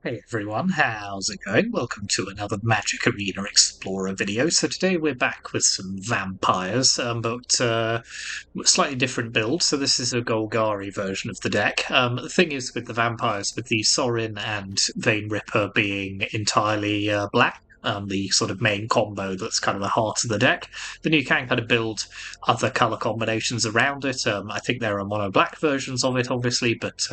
Hey everyone, how's it going? Welcome to another Magic Arena Explorer video. So today we're back with some vampires, but slightly different build. So this is a Golgari version of the deck. The thing is with the vampires, with the Sorin and Vein Ripper being entirely black, the sort of main combo that's kind of the heart of the deck, then you can kind of build other colour combinations around it. I think there are mono black versions of it, obviously, but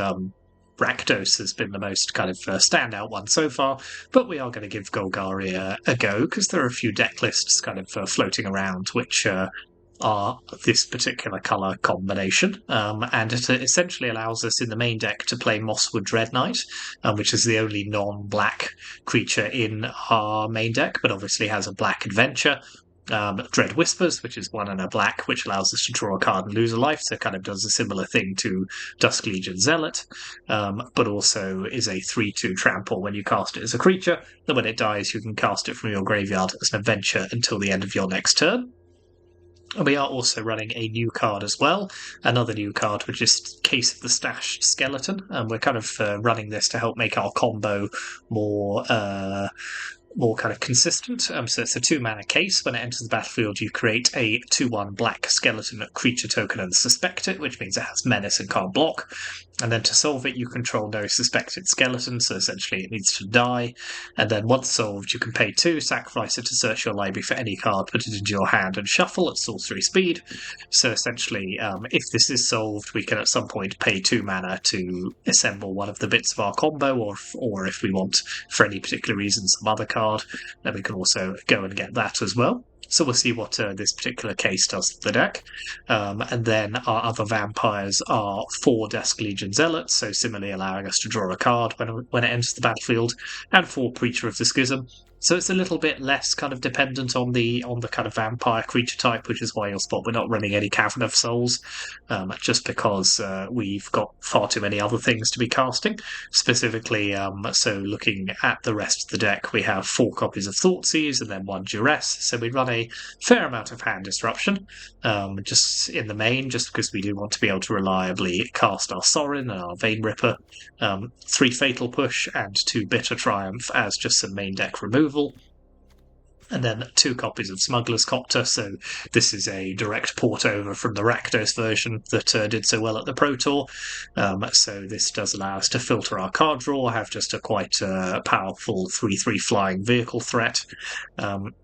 Rakdos has been the most kind of standout one so far, but we are going to give Golgari a go because there are a few deck lists kind of floating around which are this particular colour combination, and it essentially allows us in the main deck to play Mosswood Dreadknight, which is the only non-black creature in our main deck, but obviously has a black adventure. Dread Whispers, which is 1 and a black, which allows us to draw a card and lose a life, so it kind of does a similar thing to Dusk Legion Zealot, but also is a 3/2 trample when you cast it as a creature, and when it dies you can cast it from your graveyard as an adventure until the end of your next turn. And we are also running a new card as well, another new card, which is Case of the Stashed Skeleton, and we're kind of running this to help make our combo more kind of consistent. So it's a 2-mana case. When it enters the battlefield, you create a 2/1 black skeleton creature token and suspect it, which means it has menace and can't block. And then to solve it, you control no suspected skeleton, so essentially it needs to die. And then once solved, you can pay 2, sacrifice it to search your library for any card, put it into your hand, and shuffle at sorcery speed. So essentially, if this is solved, we can at some point pay 2 mana to assemble one of the bits of our combo, or if we want, for any particular reason, some other card, then we can also go and get that as well. So we'll see what this particular case does to the deck. And then our other vampires are 4 Dusk Legion Zealots, so similarly allowing us to draw a card when it enters the battlefield, and 4 Preacher of the Schism. So it's a little bit less kind of dependent on the kind of vampire creature type, which is why you'll spot we're not running any Cavern of Souls, just because we've got far too many other things to be casting. Specifically, so looking at the rest of the deck, we have 4 copies of Thoughtseize and then 1 Duress, so we run a fair amount of hand disruption, just in the main, just because we do want to be able to reliably cast our Sorin and our Vein Ripper, 3 Fatal Push and 2 Bitter Triumph as just some main deck removal. And then 2 copies of Smuggler's Copter, so this is a direct port over from the Rakdos version that did so well at the Pro Tour. So this does allow us to filter our card draw, have just a quite powerful 3/3 flying vehicle threat.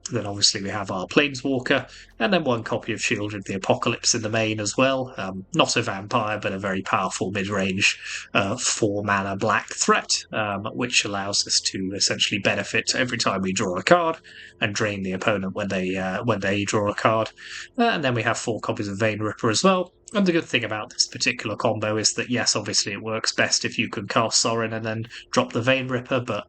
Then obviously we have our Planeswalker, and then 1 copy of Shield of the Apocalypse in the main as well. Not a vampire, but a very powerful mid-range 4-mana black threat, which allows us to essentially benefit every time we draw a card and drain the opponent when they draw a card. And then we have 4 copies of Vein Ripper as well. And the good thing about this particular combo is that, yes, obviously it works best if you can cast Sorin and then drop the Vein Ripper, but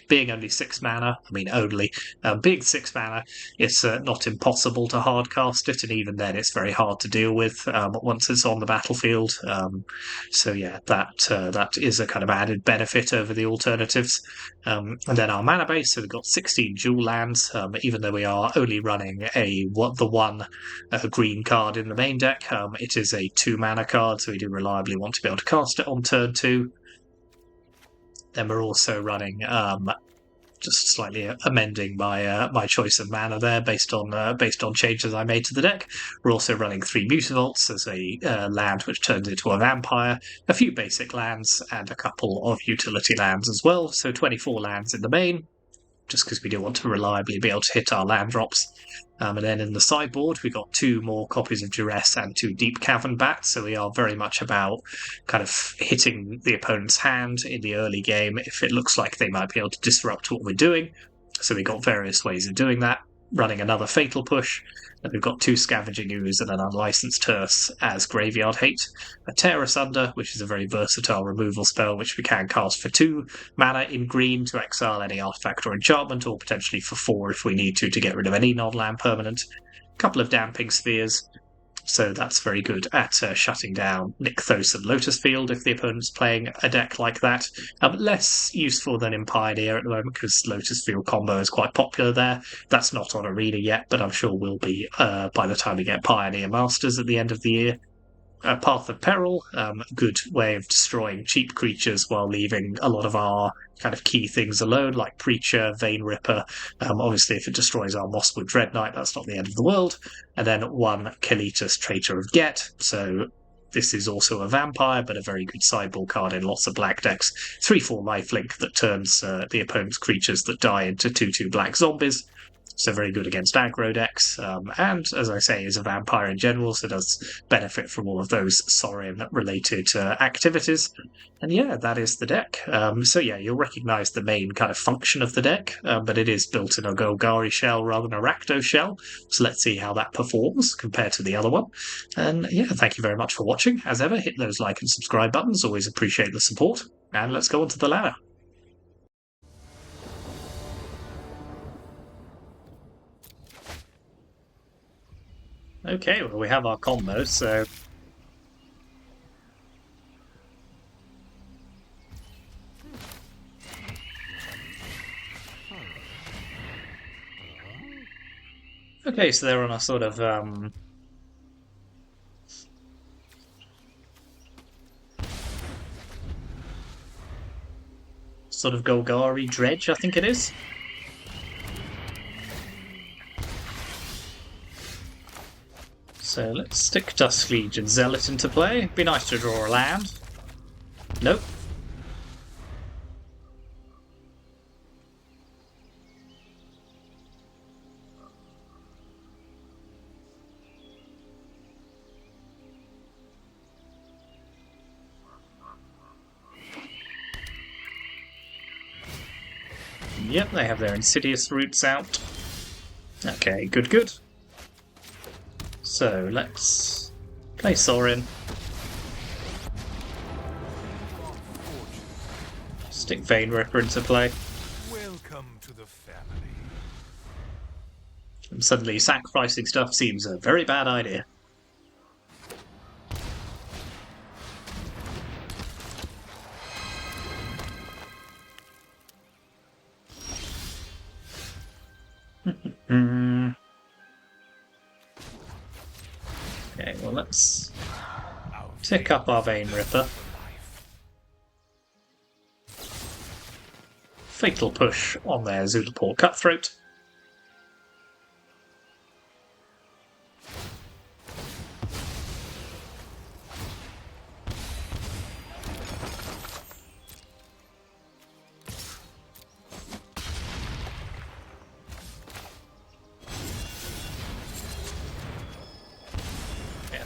being only 6 mana, being 6 mana, it's not impossible to hardcast it, and even then it's very hard to deal with once it's on the battlefield. So yeah, that is a kind of added benefit over the alternatives. And then our mana base, so we've got 16 dual lands, even though we are only running the 1 green card in the main deck. It is a 2 mana card, so we do reliably want to be able to cast it on turn 2. Then we're also running, just slightly amending my choice of mana there based on changes I made to the deck. We're also running 3 Mutavaults as a land which turns into a vampire, a few basic lands, and a couple of utility lands as well. So 24 lands in the main, just because we do want to reliably be able to hit our land drops. And then in the sideboard, we got 2 more copies of Duress and 2 Deep Cavern Bats, so we are very much about kind of hitting the opponent's hand in the early game if it looks like they might be able to disrupt what we're doing. So we got various ways of doing that. Running another Fatal Push, and we've got 2 Scavenging Ooze and an Unlicensed Hearse as Graveyard Hate. A Tear Asunder, which is a very versatile removal spell which we can cast for 2 mana in green to exile any artifact or enchantment, or potentially for 4 if we need to get rid of any non-land permanent. A couple of Damping Spheres, so that's very good at shutting down Nykthos and Lotus Field if the opponent's playing a deck like that. Less useful than in Pioneer at the moment because Lotus Field combo is quite popular there. That's not on Arena yet, but I'm sure will be by the time we get Pioneer Masters at the end of the year. Path of Peril, a good way of destroying cheap creatures while leaving a lot of our kind of key things alone, like Preacher, Vein Ripper. Obviously, if it destroys our Mosswood Dreadknight, that's not the end of the world. And then 1 Kalitas, Traitor of Get. So this is also a vampire, but a very good sideboard card in lots of black decks. 3/4 lifelink that turns the opponent's creatures that die into 2/2 black zombies. So very good against aggro decks, and as I say, is a vampire in general, so does benefit from all of those Saurian-related activities. And yeah, that is the deck. So yeah, you'll recognise the main kind of function of the deck, but it is built in a Golgari shell rather than a Rakdos shell. So let's see how that performs compared to the other one. And yeah, thank you very much for watching. As ever, hit those like and subscribe buttons. Always appreciate the support. And let's go on to the ladder. Okay, well, we have our combo, so... Okay, so they're on a sort of, Golgari Dredge, I think it is. So let's stick Dusk Legion Zealot into play. Be nice to draw a land. Nope. Yep, they have their Insidious roots out. Okay, good, good. So let's play Sorin. Stick Vein Ripper into play. Welcome to the family. And suddenly sacrificing stuff seems a very bad idea. Okay, well let's tick up our Vein Ripper. Fatal Push on their Zulaport Cutthroat.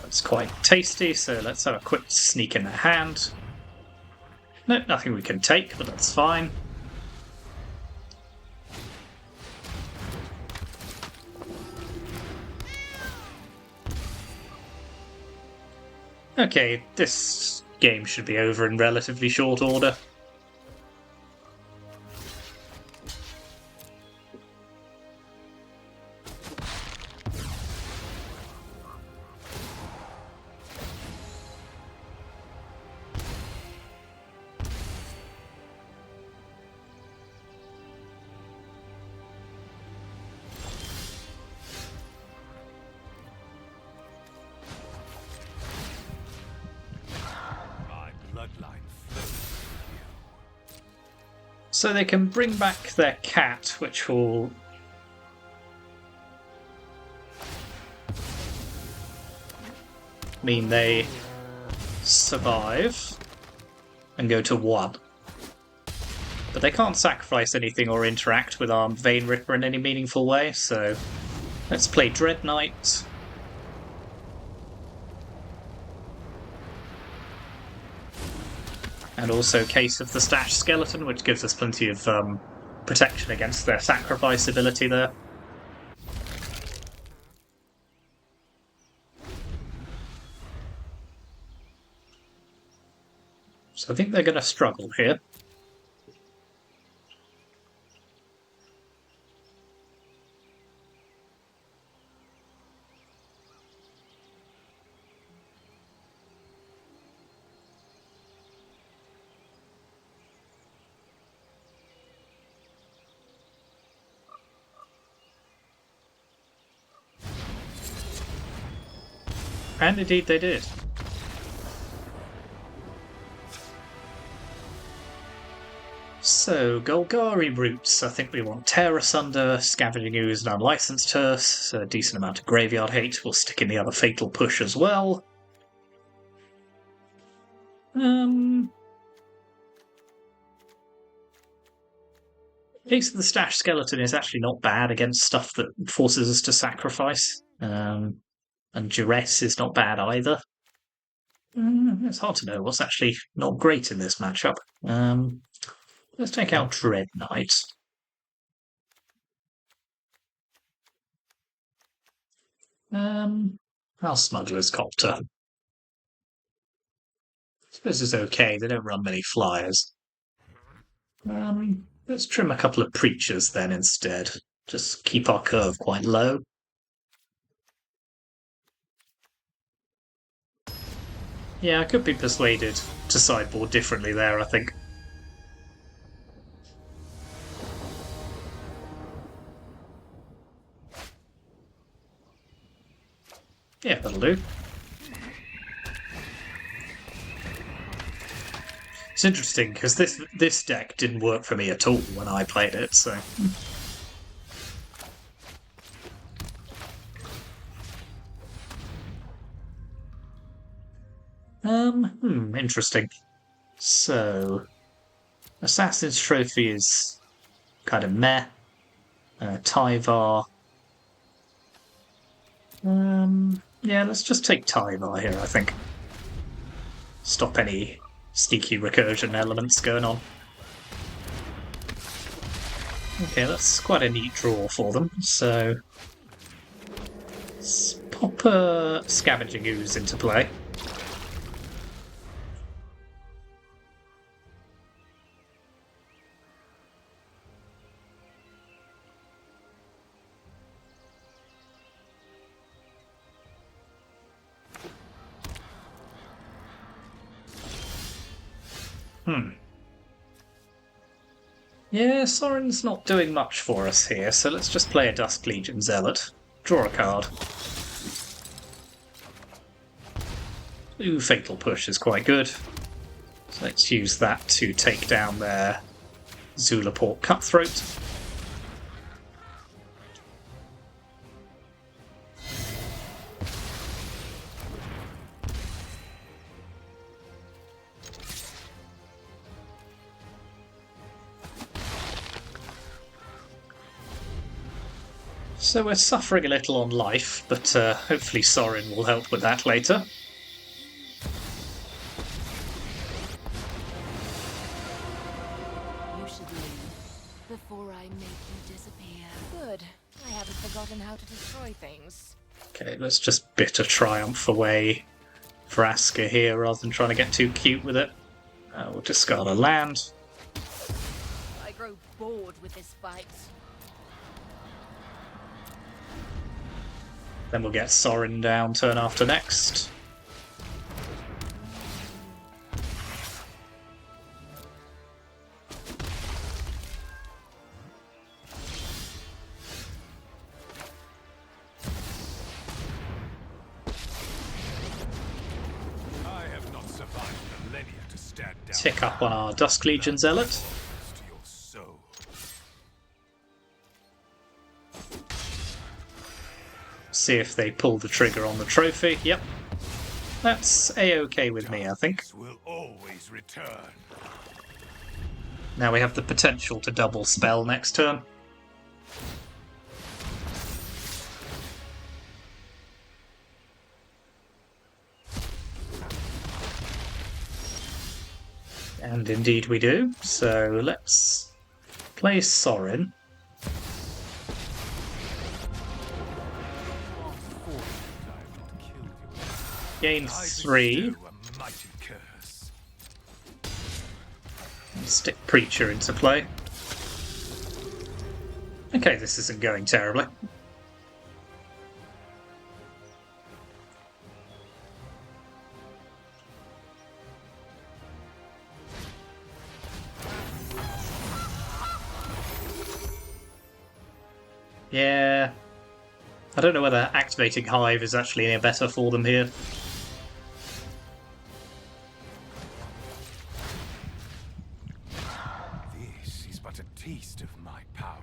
It's quite tasty, so let's have a quick sneak in the hand. No, nothing we can take, but that's fine. Okay, this game should be over in relatively short order. So they can bring back their cat, which will mean they survive and go to 1. But they can't sacrifice anything or interact with our Vein Ripper in any meaningful way, so let's play Dreadknight. And also Case of the Stash Skeleton, which gives us plenty of protection against their sacrifice ability there. So I think they're going to struggle here. And indeed they did. So, Golgari roots. I think we want Tear Asunder, Scavenging Ooze, and Unlicensed Hearse. So a decent amount of graveyard hate. We'll stick in the other Fatal Push as well. Case of the Stash Skeleton is actually not bad against stuff that forces us to sacrifice. And Duress is not bad either. It's hard to know what's actually not great in this matchup. Let's take out Dreadknight. Our Smuggler's Copter. I suppose it's okay, they don't run many flyers. Let's trim a couple of Preachers then instead. Just keep our curve quite low. Yeah, I could be persuaded to sideboard differently there, I think. Yeah, that'll do. It's interesting because this deck didn't work for me at all when I played it, so. Interesting. So, Assassin's Trophy is kind of meh. Tyvar. Yeah, let's just take Tyvar here, I think. Stop any sneaky recursion elements going on. Okay, that's quite a neat draw for them, so let's pop a Scavenging Ooze into play. Yeah, Sorin's not doing much for us here, so let's just play a Dusk Legion Zealot. Draw a card. Ooh, Fatal Push is quite good. So let's use that to take down their Zulaport Cutthroat. So we're suffering a little on life, but hopefully Sorin will help with that later. You should leave before I make you disappear. Good. I haven't forgotten how to destroy things. Okay, let's just bitter triumph away Vraska here rather than trying to get too cute with it. We'll discard a land. I grow bored with this fight. Then we'll get Sorin down turn after next. I have not survived millennia to stand down. Tick up on our Dusk Legion Zealot. To your soul. See if they pull the trigger on the trophy. Yep. That's a-okay with me, I think. Will always return. Now we have the potential to double spell next turn. And indeed we do. So let's play Sorin. Gain 3. Stick Preacher into play. Okay, this isn't going terribly. Yeah. I don't know whether activating Hive is actually any better for them here. taste of my power.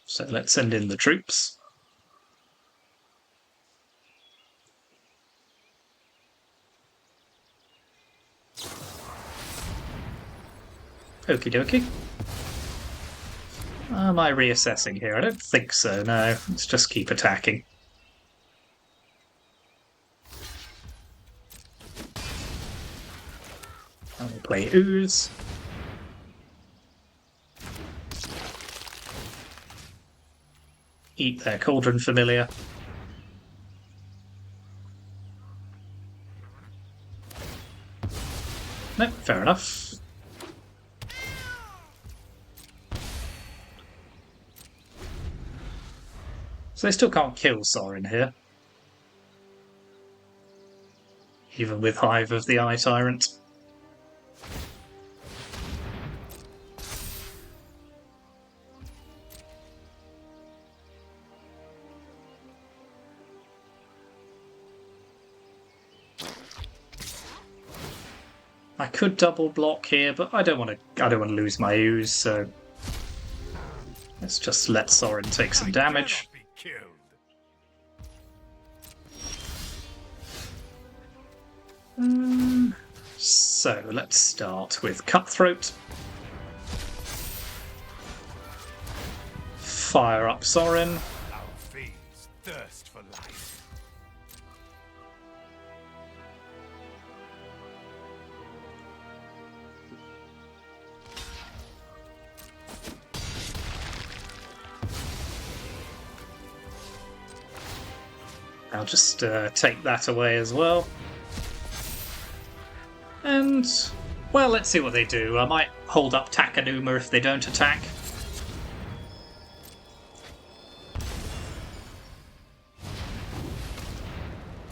So let's send in the troops. Okie dokie. Am I reassessing here? I don't think so, no. Let's just keep attacking. I'll play Ooze. Eat their Cauldron Familiar. Nope, fair enough. So they still can't kill Sorin here. Even with Hive of the Eye Tyrant. I could double block here, but I don't want to lose my Ooze, so let's just let Sorin take some damage. Be killed. So let's start with Cutthroat. Fire up Sorin. Our fiends thirst for life. I'll just take that away as well. And, well, let's see what they do. I might hold up Takanuma if they don't attack.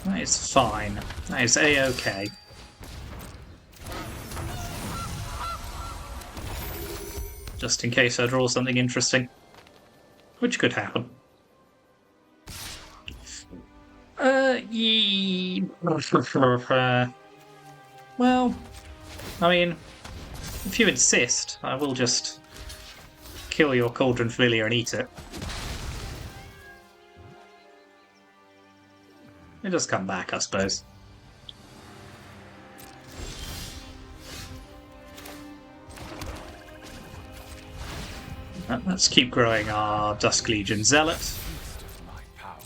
That is fine. That is A-OK. Just in case I draw something interesting. Which could happen. Well, I mean, if you insist, I will just kill your Cauldron Familiar and eat it. It just come back, I suppose. Let's keep growing our Dusk Legion Zealot. Taste of my power.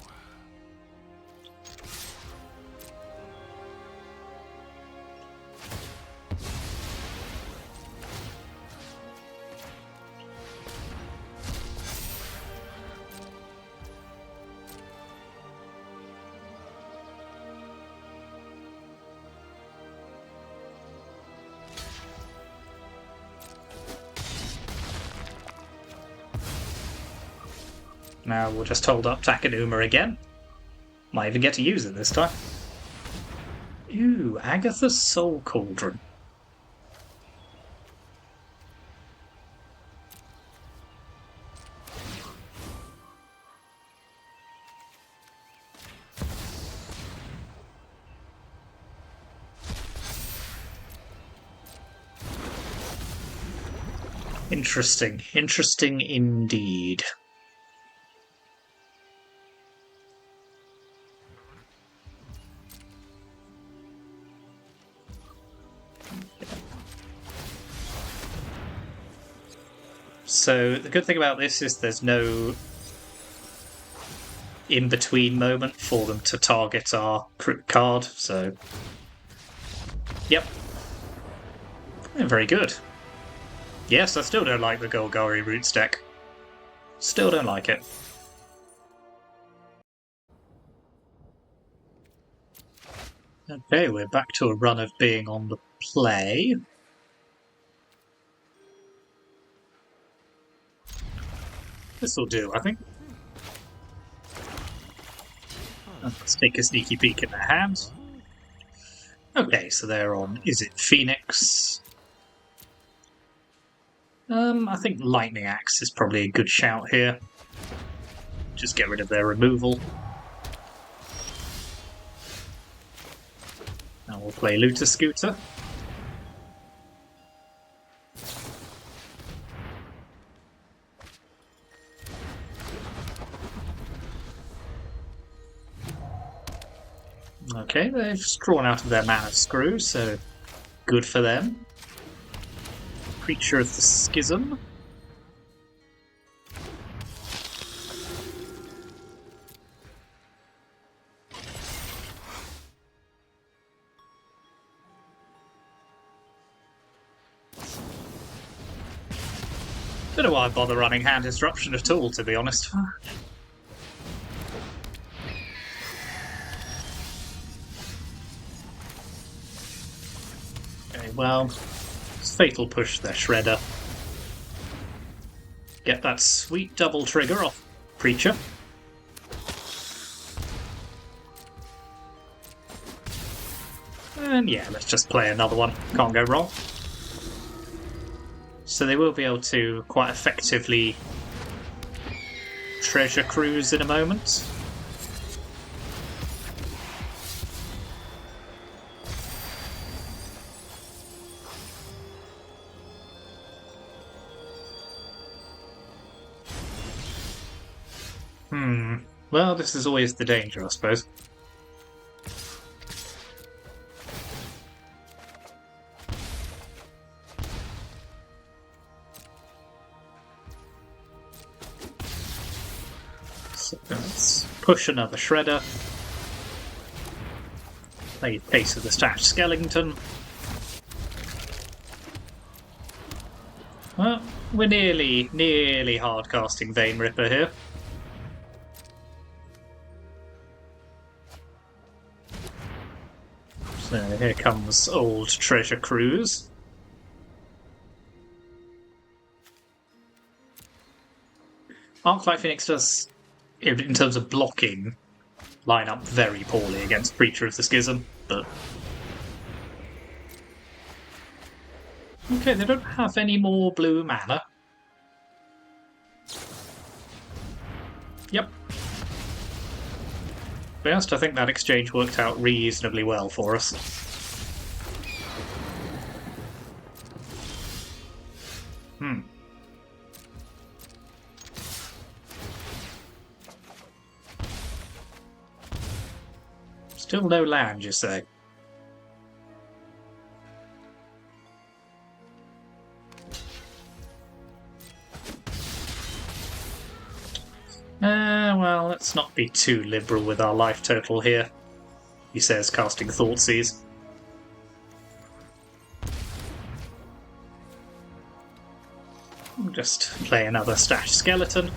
Now we'll just hold up Takanuma again. Might even get to use it this time. Ooh, Agatha's Soul Cauldron. Interesting. Interesting indeed. So the good thing about this is there's no in-between moment for them to target our card, so yep. Yeah, very good. Yes, I still don't like the Golgari Roots deck. Still don't like it. Okay, we're back to a run of being on the play. This'll do, I think. Let's take a sneaky peek at their hand. Okay, so they're on Izzet Phoenix. I think Lightning Axe is probably a good shout here. Just get rid of their removal. Now we'll play Looter Scooter. Okay, they've drawn out of their mana screw, so good for them. Creature of the Schism. Don't know why I bother running Hand Disruption at all, to be honest. Okay, well, Fatal Push their Shredder. Get that sweet double trigger off Preacher. And yeah, let's just play another one. Can't go wrong. So they will be able to quite effectively treasure cruise in a moment. Well, this is always the danger, I suppose. So let's push another Shredder. Play Case of the Stashed Skeleton. Well, we're nearly hard casting Vein Ripper here. So here comes old Treasure Cruise. Arclight Phoenix does, in terms of blocking, line up very poorly against Preacher of the Schism, but... Okay, they don't have any more blue mana. Yep. To be honest, I think that exchange worked out reasonably well for us. Still no land, you say? Well, let's not be too liberal with our life total here, he says, casting Thoughtseize. Just play another Stashed Skeleton.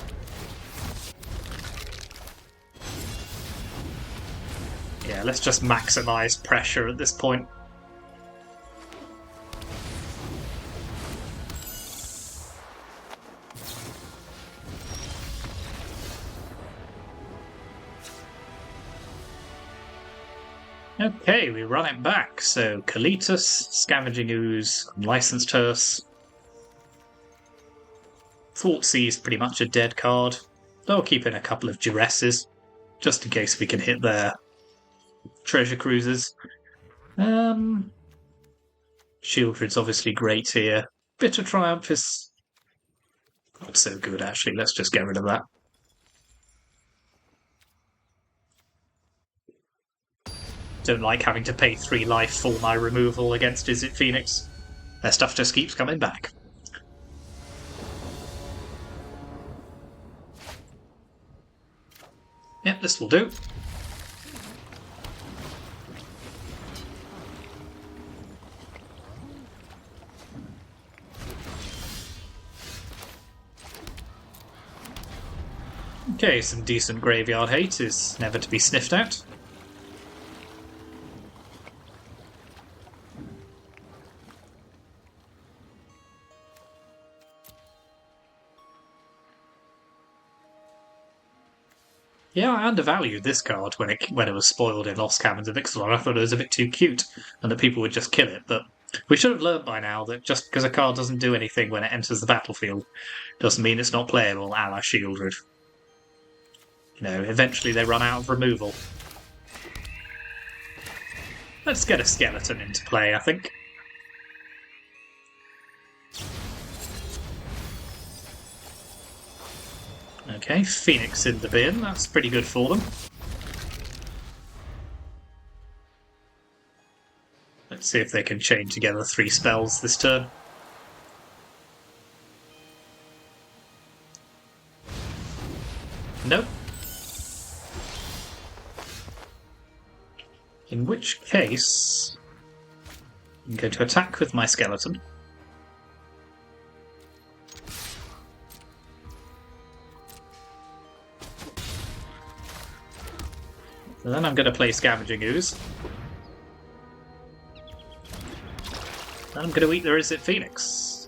Yeah, let's just maximise pressure at this point. Okay, we run it back. So, Kalitas, Scavenging Ooze, Unlicensed Hearse. Thoughtseize pretty much a dead card. They'll keep in a couple of Duresses, just in case we can hit their treasure cruises. Shieldred's obviously great here. Bitter Triumph is not so good, actually. Let's just get rid of that. Don't like having to pay 3 life for my removal against Izzet Phoenix. Their stuff just keeps coming back. Yep, this will do. Okay, some decent graveyard hate is never to be sniffed at. Yeah, I undervalued this card when it was spoiled in Lost Caverns of Ixalan. I thought it was a bit too cute and that people would just kill it, but we should have learned by now that just because a card doesn't do anything when it enters the battlefield doesn't mean it's not playable, a la Shieldred. You know, eventually they run out of removal. Let's get a skeleton into play, I think. Okay, Phoenix in the bin. That's pretty good for them. Let's see if they can chain together 3 spells this turn. Nope. In which case, I'm going to attack with my skeleton. And then I'm going to play Scavenging Ooze. And I'm going to eat their Izzet Phoenix.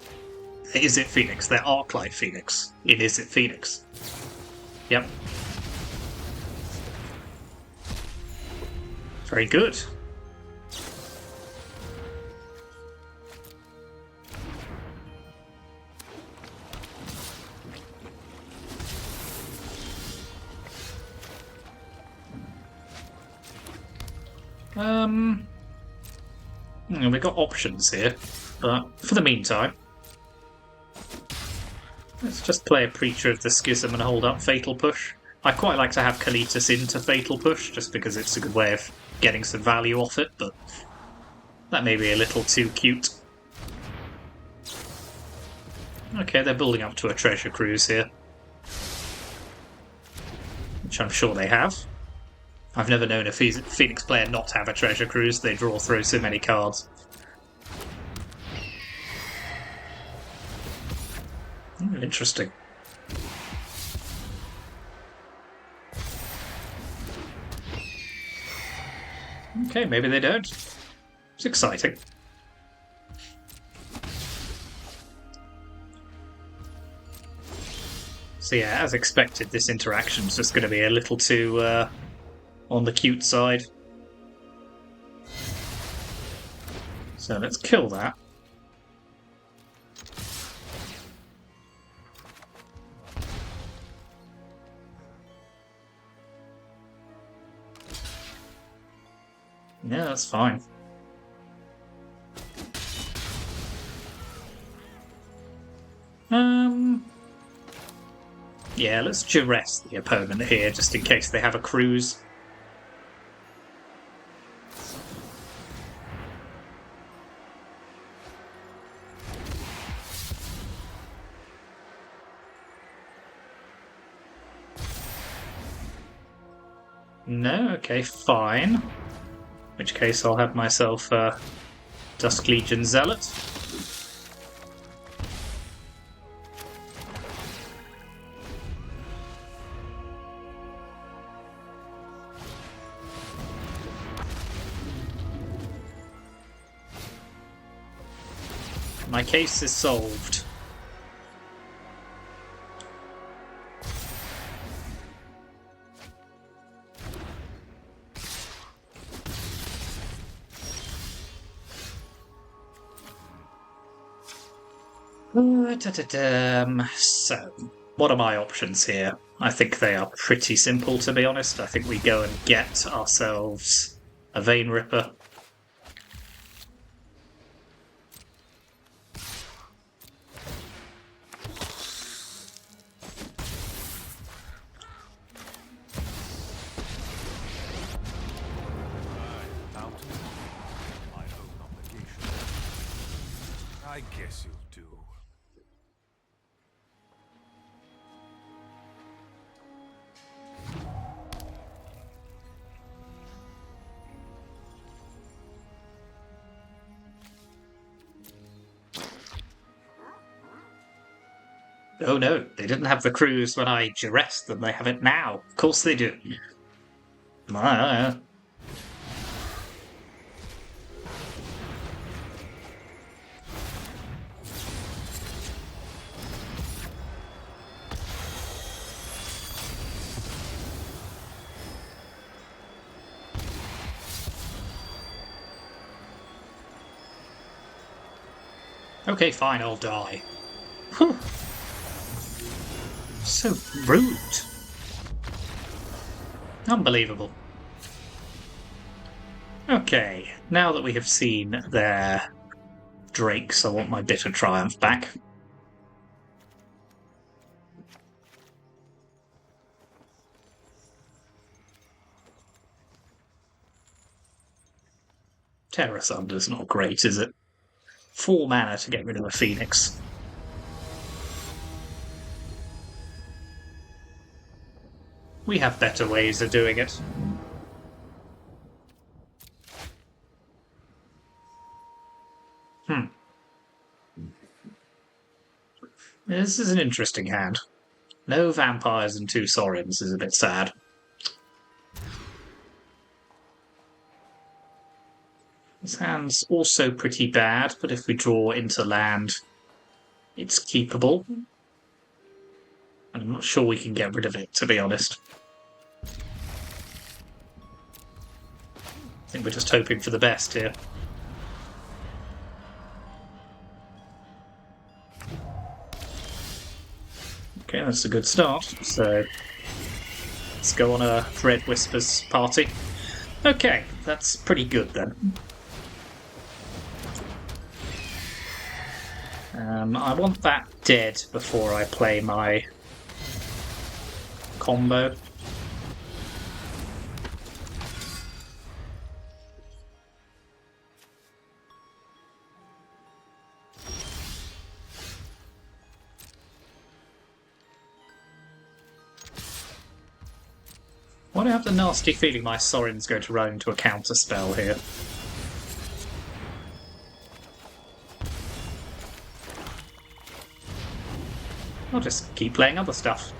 Izzet Phoenix, their Arclight Phoenix. In Izzet Phoenix. Yep. Very good. We've got options here, but for the meantime, let's just play a Preacher of the Schism and hold up Fatal Push. I quite like to have Kalitas into Fatal Push, just because it's a good way of getting some value off it, but that may be a little too cute. Okay, they're building up to a treasure cruise here, which I'm sure they have. I've never known a Phoenix player not have a treasure cruise. They draw through so many cards. Interesting. Okay, maybe they don't. It's exciting. So yeah, as expected, this interaction's just going to be a little too on the cute side. So let's kill that. Yeah, that's fine. Yeah, let's duress the opponent here, just in case they have a cruise. No? Okay, fine. In which case I'll have myself a Dusk Legion Zealot. My case is solved. So, what are my options here? I think they are pretty simple, to be honest. I think we go and get ourselves a Vein Ripper. I guess you'll do. Oh no, they didn't have the cruise when I duressed them. They have it now. Of course they do. Okay, fine, I'll die. Whew. So rude. Okay, now that we have seen their drakes, I want my Bitter Triumph back. Terra Thunder's not great, is it? 4 mana to get rid of a Phoenix. We have better ways of doing it. This is an interesting hand. No vampires and 2 Saurians is a bit sad. This hand's also pretty bad, but if we draw into land, it's keepable. I'm not sure we can get rid of it, to be honest. I think we're just hoping for the best here. Okay, that's a good start. So let's go on a Dread Whispers party. Okay, that's pretty good then. I want that dead before I play my combo. Why do I have the nasty feeling my Sorin's going to run into a counter spell here? I'll just keep playing other stuff.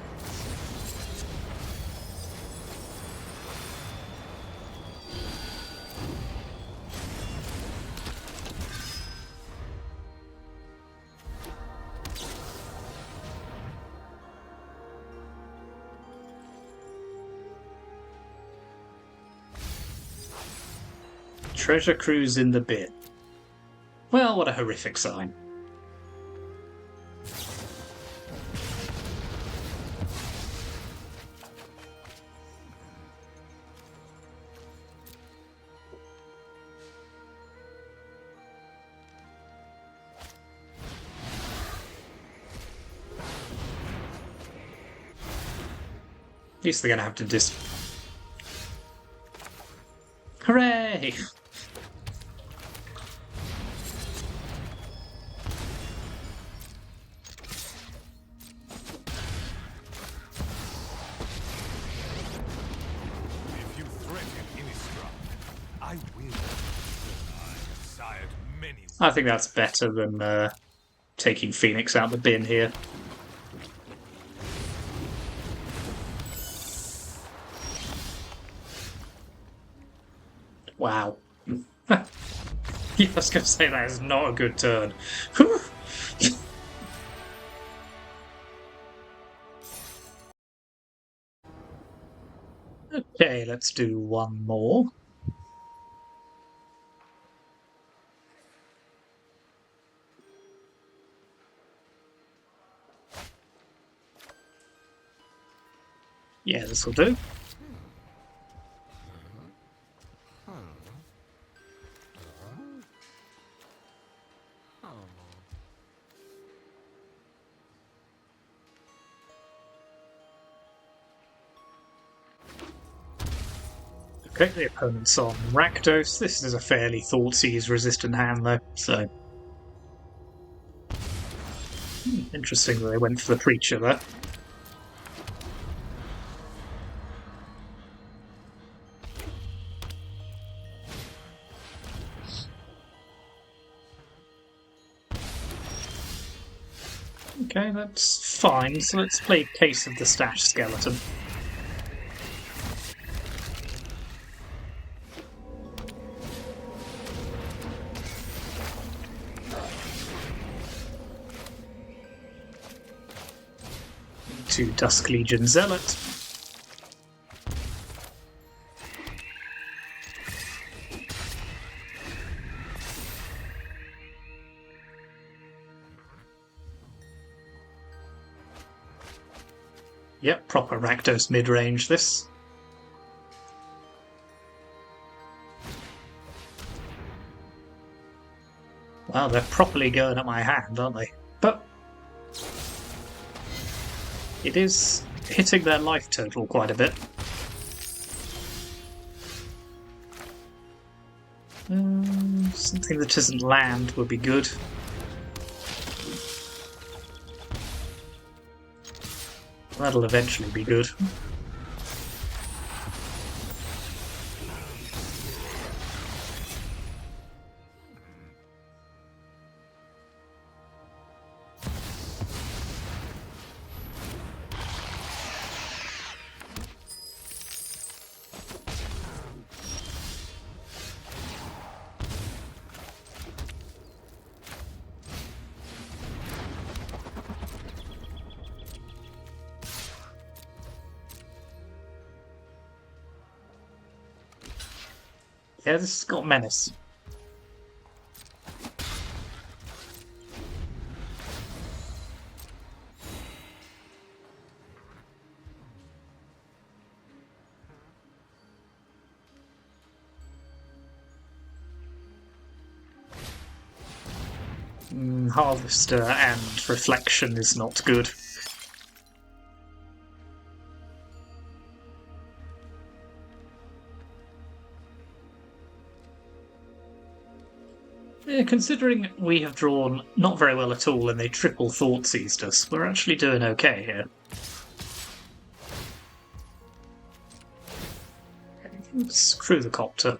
Treasure Cruise in the bin. Well, what a horrific sign. At least they're going to have to Hooray! If you threaten Innistrad, I will. I have sired many. I think that's better than taking Phoenix out the bin here. Wow. Yeah, I was going to say that is not a good turn. Okay, let's do one more. Yeah, this will do. Okay, the opponent's on Rakdos. This is a fairly Thoughtseize resistant hand, though, so. Interesting that they went for the Preacher there. Okay, that's fine. So let's play Case of the Stash Skeleton. To Dusk Legion Zealot. Yep, proper Rakdos mid-range this. Wow, they're properly going at my hand, aren't they? But it is hitting their life total quite a bit. Something that doesn't land would be good. That'll eventually be good. Yeah, this has got menace. Harvester and Reflection is not good. Yeah, considering we have drawn not very well at all and they triple thought seized us, we're actually doing okay here. Screw the copter.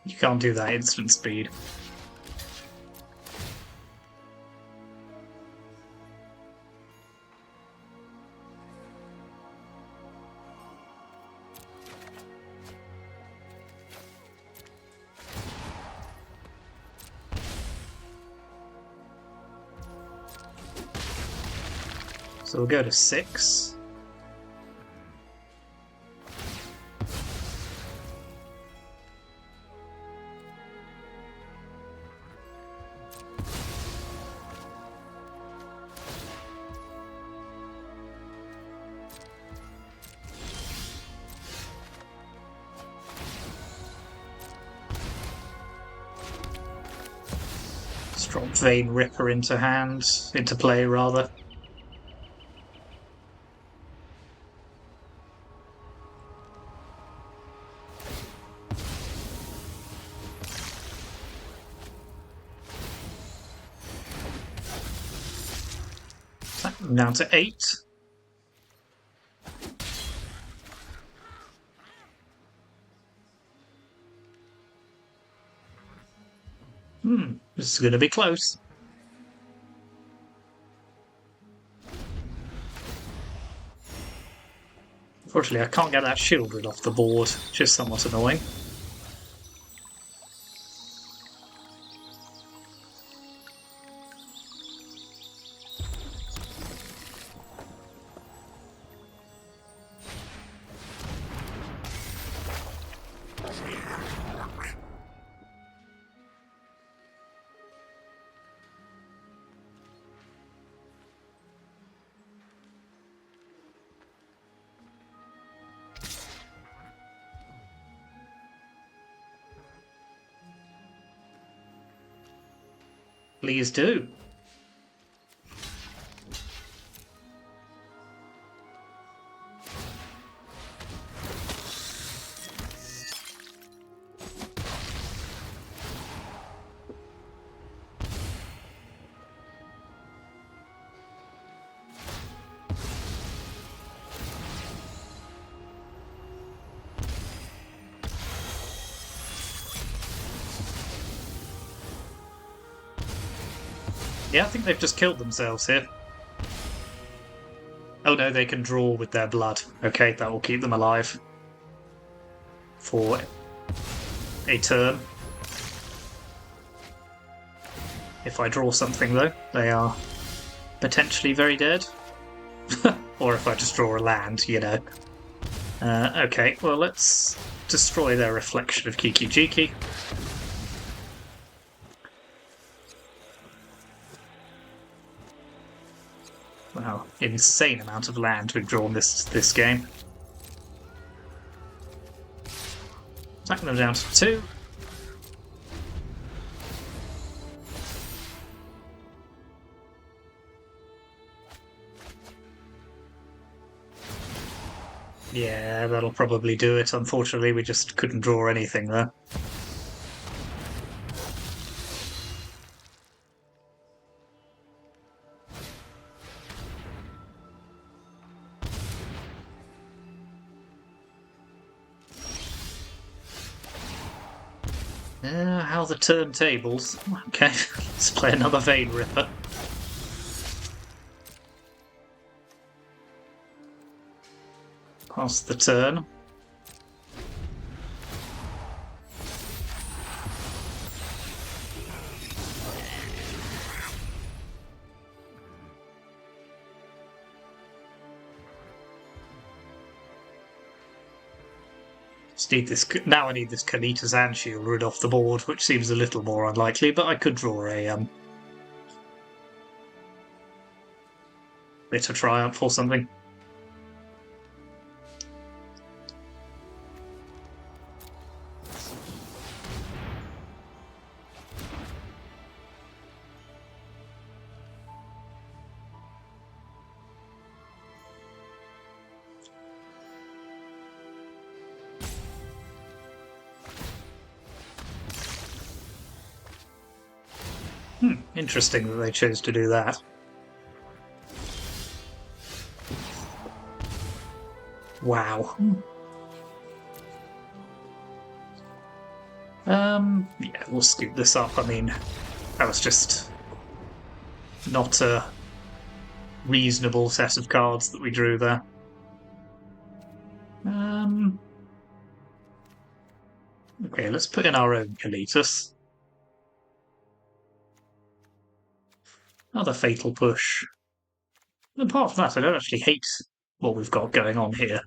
You can't do that instant speed. So we'll go to 6. Drop Vein Ripper into play rather. Down to 8. This is going to be close. Unfortunately, I can't get that shielded off the board, which is somewhat annoying. Please do. Yeah, I think they've just killed themselves here. Oh no, they can draw with their blood. Okay, that will keep them alive for a turn. If I draw something though, they are potentially very dead. Or if I just draw a land, you know. Okay, well let's destroy their reflection of Kiki Jiki. Wow, insane amount of land we've drawn this game. Attack them down to 2. Yeah, that'll probably do it. Unfortunately, we just couldn't draw anything there. How the turntables. Okay, let's play another Vein Ripper. Pass the turn. Just need this. Now I need this Kalitas and Shield Rid off the board, which seems a little more unlikely, but I could draw a Bitter Triumph or something. Interesting that they chose to do that. Wow. Yeah, we'll scoop this up. I mean, that was just not a reasonable set of cards that we drew there. Okay, let's put in our own Kalitas. Another Fatal Push. Apart from that, I don't actually hate what we've got going on here.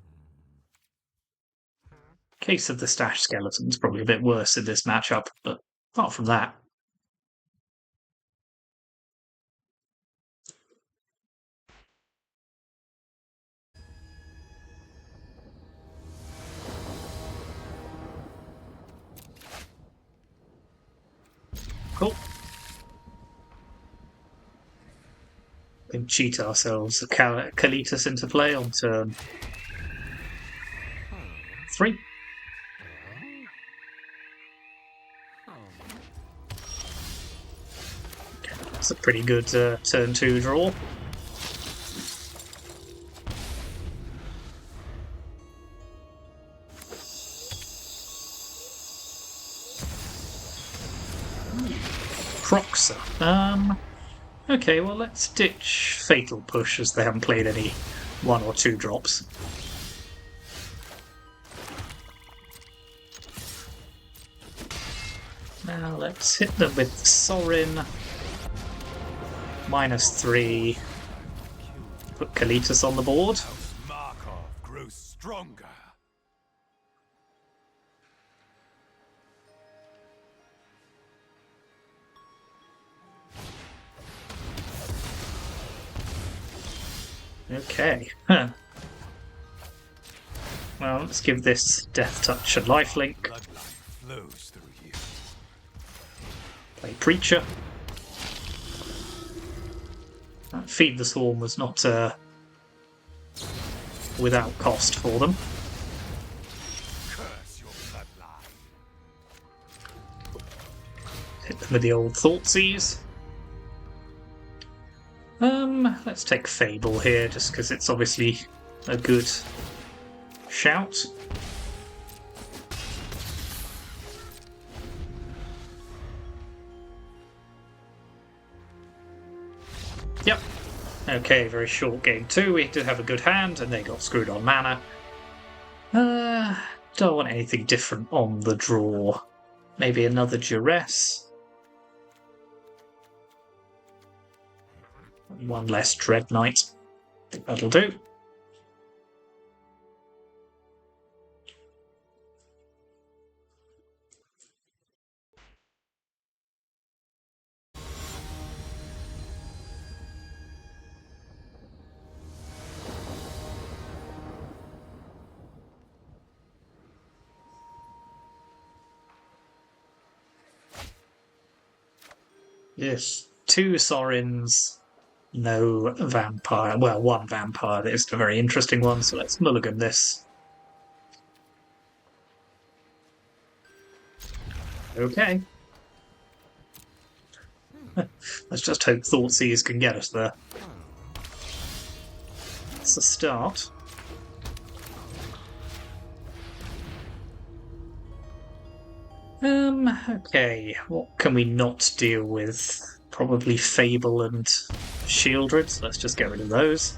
Case of the Stash Skeleton's probably a bit worse in this matchup, but apart from that. Cool. We can cheat ourselves. Kalitas into play on turn 3. That's a pretty good turn 2 draw. Croxer. Okay, well, let's ditch Fatal Push as they haven't played any 1 or 2 drops. Now let's hit them with Sorin. -3. Put Kalitas on the board. Markov grows stronger. Okay. Well, let's give this Death Touch a lifelink. Bloodline flows through you. Play Preacher. Feed the Swarm was not without cost for them. Curse your bloodline. Hit them with the old Thoughtseize. Let's take Fable here, just because it's obviously a good shout. Yep. Okay, very short game 2. We did have a good hand, and they got screwed on mana. Don't want anything different on the draw. Maybe another Duress. One less Dreadknight. I think that'll do. Yes. 2 Sorins, no vampire. Well, 1 vampire. That is a very interesting one, so let's mulligan this. Okay. Let's just hope Thoughtseize can get us there. It's a start. Okay, what can we not deal with? Probably Fable and Shieldred, so let's just get rid of those.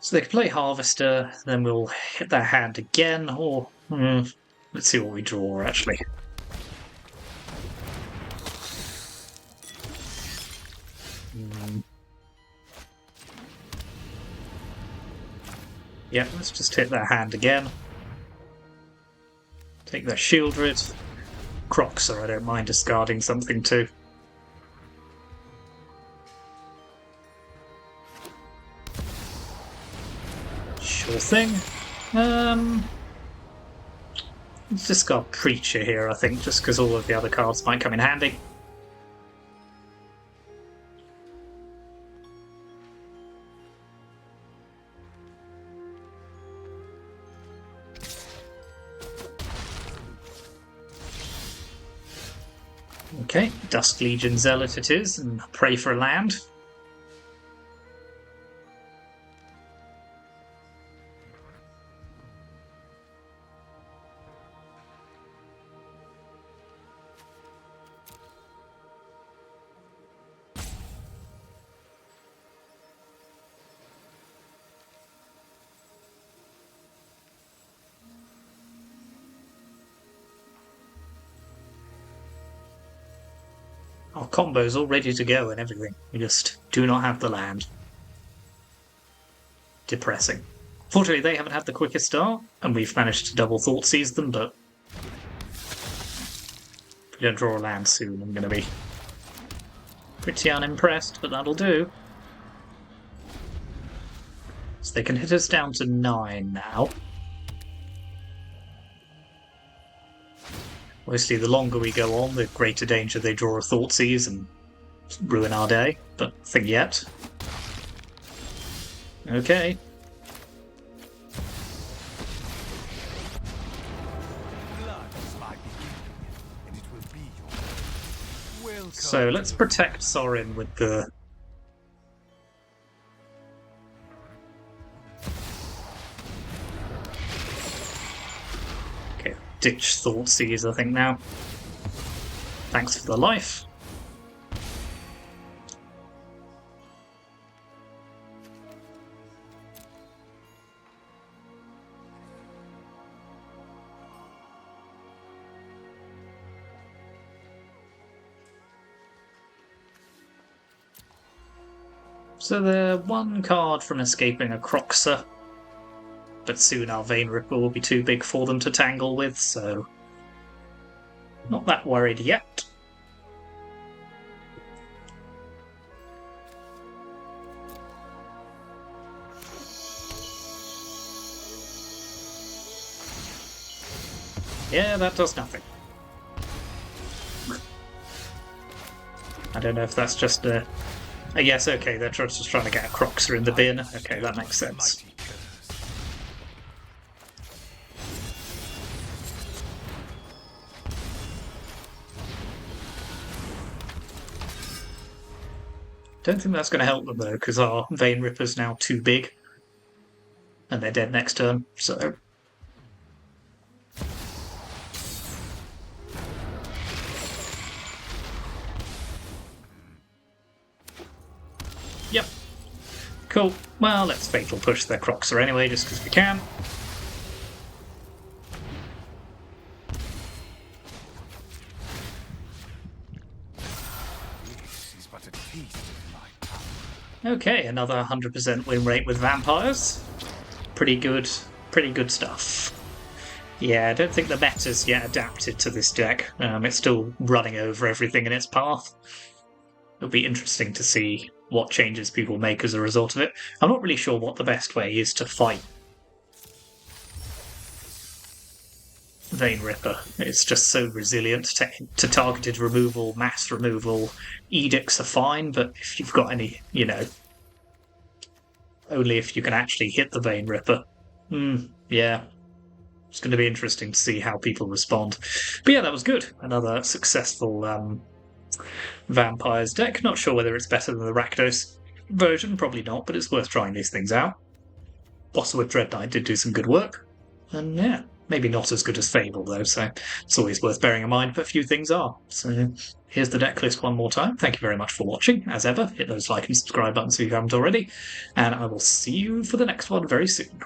So they can play Harvester, then we'll hit their hand again, or... let's see what we draw, actually. Yeah, let's just hit their hand again. Take their Shieldred. Croxer, I don't mind discarding something too. Sure thing. Let's discard Preacher here, I think, just because all of the other cards might come in handy. Okay, Dusk Legion Zealot it is, and pray for a land. Our combo's all ready to go and everything. We just do not have the land. Depressing. Fortunately, they haven't had the quickest start, and we've managed to double Thoughtseize them, but if we don't draw a land soon, I'm going to be pretty unimpressed, but that'll do. So they can hit us down to 9 now. Obviously, the longer we go on, the greater danger they draw a Thoughtseize and ruin our day, but nothing yet. Okay. So let's protect Sorin with the... Okay, ditch Thoughtseize, I think, now. Thanks for the life. So they're 1 card from escaping a Croxer, but soon our Vein Ripper will be too big for them to tangle with, so not that worried yet. Yeah, that does nothing. I don't know if that's just a... yes, okay, they're just trying to get a Croxer in the bin. Okay, that makes sense. Don't think that's going to help them, though, because our Vein Ripper's now too big. And they're dead next turn, so... Yep. Cool. Well, let's Fatal Push their Croxer anyway, just because we can. Okay, another 100% win rate with vampires. Pretty good stuff. Yeah, I don't think the meta's yet adapted to this deck. It's still running over everything in its path. It'll be interesting to see what changes people make as a result of it. I'm not really sure what the best way is to fight Vein Ripper. It's just so resilient to targeted removal, mass removal. Edicts are fine, but if you've got any, only if you can actually hit the Vein Ripper. Yeah. It's going to be interesting to see how people respond. But yeah, that was good. Another successful Vampires deck. Not sure whether it's better than the Rakdos version, probably not, but it's worth trying these things out. Mosswood Dreadknight did do some good work. And yeah, maybe not as good as Fable though, so it's always worth bearing in mind, but a few things are. So here's the deck list one more time. Thank you very much for watching. As ever, hit those like and subscribe buttons if you haven't already, and I will see you for the next one very soon.